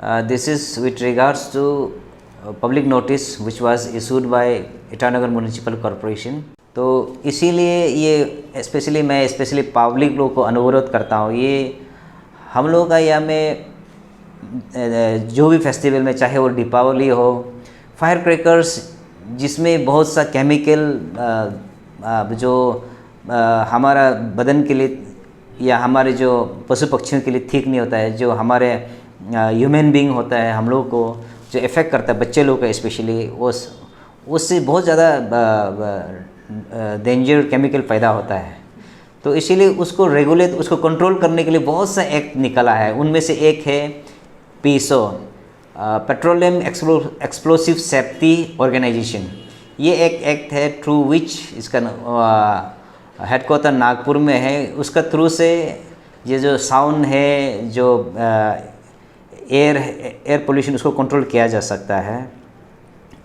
This is with regards to public notice which was issued by Itanagar municipal corporation. तो इसीलिए ये specially public लोग को अनुरोध करता हूँ, ये हम लोग का यहाँ में जो भी फेस्टिवल में, चाहे वो दीपावली हो, फायर क्रैकर्स जिसमें बहुत सा केमिकल जो हमारा बदन के लिए या हमारे जो पशु पक्षियों के लिए ठीक नहीं होता है, जो हमारे ह्यूमन बीइंग होता है, हम लोग को जो इफ़ेक्ट करता है, बच्चे लोग का स्पेशली, उससे बहुत ज़्यादा डेंजर केमिकल पैदा होता है। तो इसीलिए उसको रेगुलेट, उसको कंट्रोल करने के लिए बहुत सा एक्ट निकला है। उनमें से एक है पीसो, पेट्रोलियम एक्सप्लोसिव सेफ्टी ऑर्गेनाइजेशन। ये एक एक्ट है थ्रू विच, इसका हेडक्वार्टर नागपुर में है। उसका थ्रू से ये जो साउंड है, जो एयर पोल्यूशन, उसको कंट्रोल किया जा सकता है।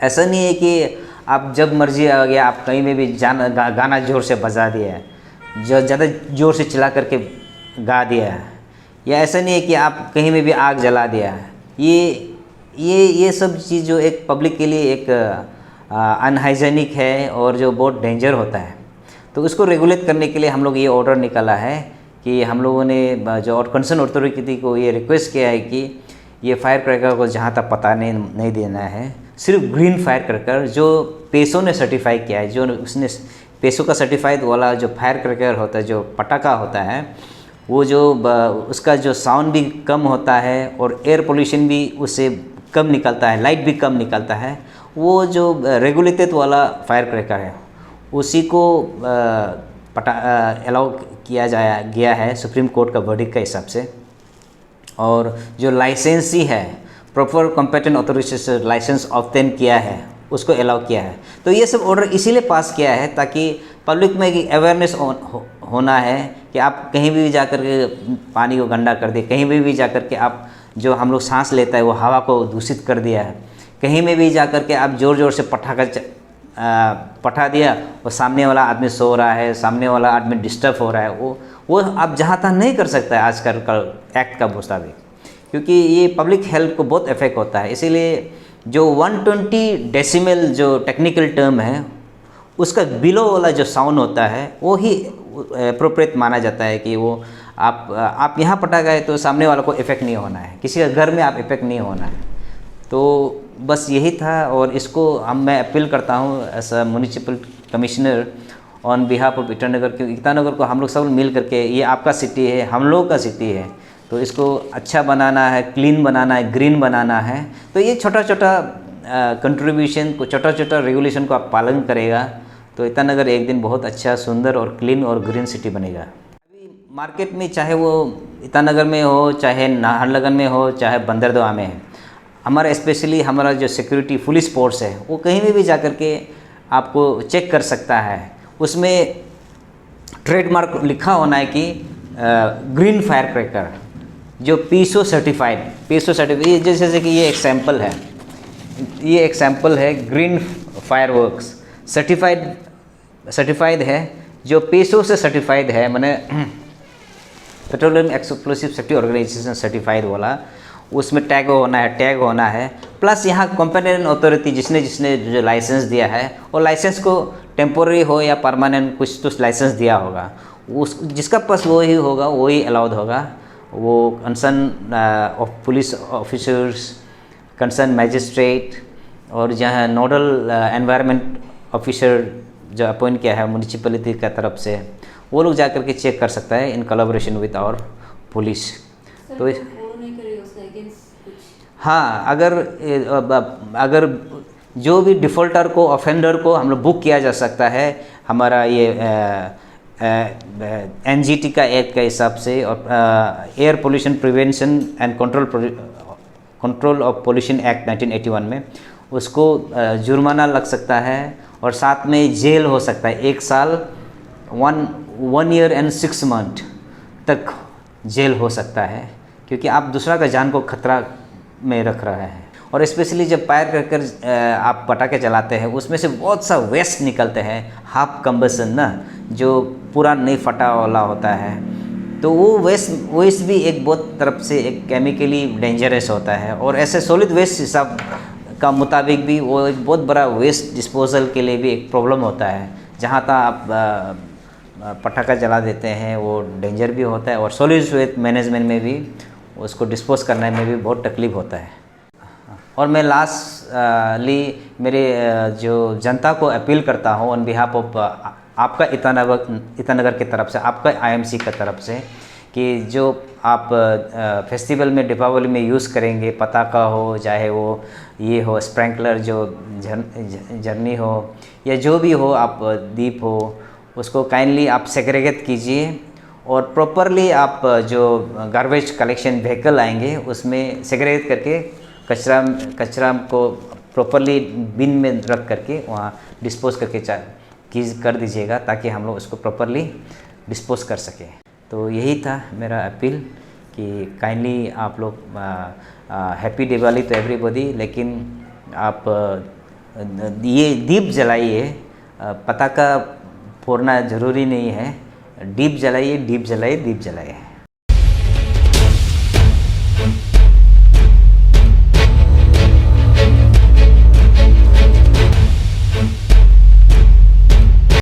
ऐसा नहीं है कि आप जब मर्जी आ गया आप कहीं में भी गाना ज़ोर से बजा दिया है, जो ज़्यादा ज़ोर से चिल्ला करके गा दिया है, या ऐसा नहीं है कि आप कहीं में भी आग जला दिया है। ये सब चीज़ जो एक पब्लिक के लिए एक अनहाइजेनिक है और जो बहुत डेंजर होता है। तो उसको रेगुलेट करने के लिए हम लोग ये ऑर्डर निकाला है कि हम लोगों ने जो और कंसर्न अथॉरिटी को ये रिक्वेस्ट किया है कि ये फायर क्रैकर को जहाँ तक पता नहीं देना है, सिर्फ ग्रीन फायर क्रैकर जो पेसो ने सर्टिफाई किया है, जो उसने पेसो का सर्टिफाइड वाला जो फायर क्रैकर होता है, जो पटाखा होता है, वो जो उसका जो साउंड भी कम होता है और एयर पोल्यूशन भी उससे कम निकलता है, लाइट भी कम निकलता है, वो जो रेगुलेटेड वाला फायर क्रैकर है उसी को अलाउ किया गया है सुप्रीम कोर्ट का वर्डिक्ट के हिसाब से। और जो लाइसेंसी है, प्रॉपर कॉम्पिटेंट अथॉरिटी से लाइसेंस ऑब्टेन किया है, उसको अलाउ किया है। तो ये सब ऑर्डर इसीलिए पास किया है ताकि पब्लिक में अवेयरनेस होना है कि आप कहीं भी जाकर के पानी को गंदा कर दिए, कहीं भी जाकर के आप जो हम लोग सांस लेता है वो हवा को दूषित कर दिया है, कहीं में भी जाकर के आप ज़ोर ज़ोर से पटा दिया और सामने वाला आदमी सो रहा है, सामने वाला आदमी डिस्टर्ब हो रहा है, वो आप जहाँ तक नहीं कर सकता है आजकल का एक्ट का मुताबिक, क्योंकि ये पब्लिक हेल्थ को बहुत इफेक्ट होता है। इसीलिए जो 120 डेसिमल जो टेक्निकल टर्म है, उसका बिलो वाला जो साउंड होता है वो ही अप्रोप्रिएट माना जाता है कि वो आप यहाँ पटा गए तो सामने वाला को इफेक्ट नहीं होना है, किसी का घर में आप इफेक्ट नहीं होना है। तो बस यही था, और इसको मैं अपील करता हूँ as a municipal commissioner on behalf of Itanagar, क्योंकि ईटानगर को हम लोग सब मिल करके, ये आपका सिटी है, हम लोग का सिटी है, तो इसको अच्छा बनाना है, क्लीन बनाना है, ग्रीन बनाना है। तो ये छोटा छोटा कंट्रीब्यूशन को, छोटा छोटा रेगुलेशन को आप पालन करेगा तो ईटानगर एक दिन बहुत अच्छा, सुंदर और क्लीन और ग्रीन सिटी बनेगा। अभी मार्केट में, चाहे वो ईटानगर में हो, चाहे नाहरलगुन में हो, चाहे बंदरदोआ में है, हमारा स्पेशली हमारा जो सिक्योरिटी पुलिस फोर्स है वो कहीं भी जाकर के आपको चेक कर सकता है। उसमें ट्रेडमार्क लिखा होना है कि ग्रीन फायर क्रैकर जो पीसो सर्टिफाइड, ये जैसे कि ये एग्जाम्पल है, ग्रीन फायरवर्क्स सर्टिफाइड है, जो पीसो से सर्टिफाइड है, मैंने petroleum explosive safety organisation certified वाला, उसमें टैग होना है। प्लस यहाँ कॉम्पिटेंट अथॉरिटी जिसने जो लाइसेंस दिया है, और लाइसेंस को टेम्पोररी हो या परमानेंट कुछ तो लाइसेंस दिया होगा, उस जिसका पास वो ही होगा, वो ही अलाउड होगा। वो concern of police officers, concern magistrate, और जहाँ नोडल एनवायरनमेंट ऑफिसर जो अपॉइंट किया है म्यूनिसिपैलिटी का तरफ से, वो लोग जाकर के चेक कर सकता है in collaboration with our police. तो हाँ, अगर जो भी डिफ़ॉल्टर को, ऑफेंडर को हम लोग बुक किया जा सकता है हमारा ये एनजीटी का एक्ट के हिसाब से, और air pollution prevention and control of pollution act 1981 में, उसको जुर्माना लग सकता है और साथ में जेल हो सकता है, 1 साल 1 ईयर एंड 6 मंथ तक जेल हो सकता है, क्योंकि आप दूसरा का जान को खतरा में रख रहा है। और स्पेशली जब फायर क्रैकर आप पटाखे चलाते हैं, उसमें से बहुत सा वेस्ट निकलते हैं, हाफ कंबसन ना, जो पूरा नहीं फटा वाला होता है, तो वो वेस्ट भी एक बहुत तरफ से एक केमिकली डेंजरस होता है, और ऐसे सॉलिड वेस्ट हिसाब का मुताबिक भी वो एक बहुत बड़ा वेस्ट डिस्पोजल के लिए भी एक प्रॉब्लम होता है। जहाँ तक आप पटाखा जला देते हैं वो डेंजर भी होता है, और सॉलिड वेस्ट मैनेजमेंट में भी उसको डिस्पोज करने में भी बहुत तकलीफ होता है। और मैं लास्टली मेरे जो जनता को अपील करता हूँ ऑन बिहाफ ऑफ आपका ईटानगर की तरफ से, आपका आईएमसी की तरफ से, कि जो आप फेस्टिवल में दीपावली में यूज़ करेंगे, पताका हो, चाहे वो ये हो स्प्रिंकलर जो झरनी हो या जो भी हो, आप दीप हो, उसको काइंडली आप सेग्रीगेट कीजिए, और प्रॉपरली आप जो गार्बेज कलेक्शन व्हीकल आएंगे उसमें सेग्रीगेट करके कचरा को प्रॉपरली बिन में रख करके वहाँ डिस्पोज करके कर दीजिएगा, ताकि हम लोग उसको प्रॉपरली डिस्पोज कर सकें। तो यही था मेरा अपील कि काइंडली आप लोग हैप्पी दिवाली टू एवरीबॉडी, लेकिन आप ये दीप जलाइए, पटाखा फोड़ना ज़रूरी नहीं है, दीप जलाइए, दीप जलाइए, दीप जलाइए।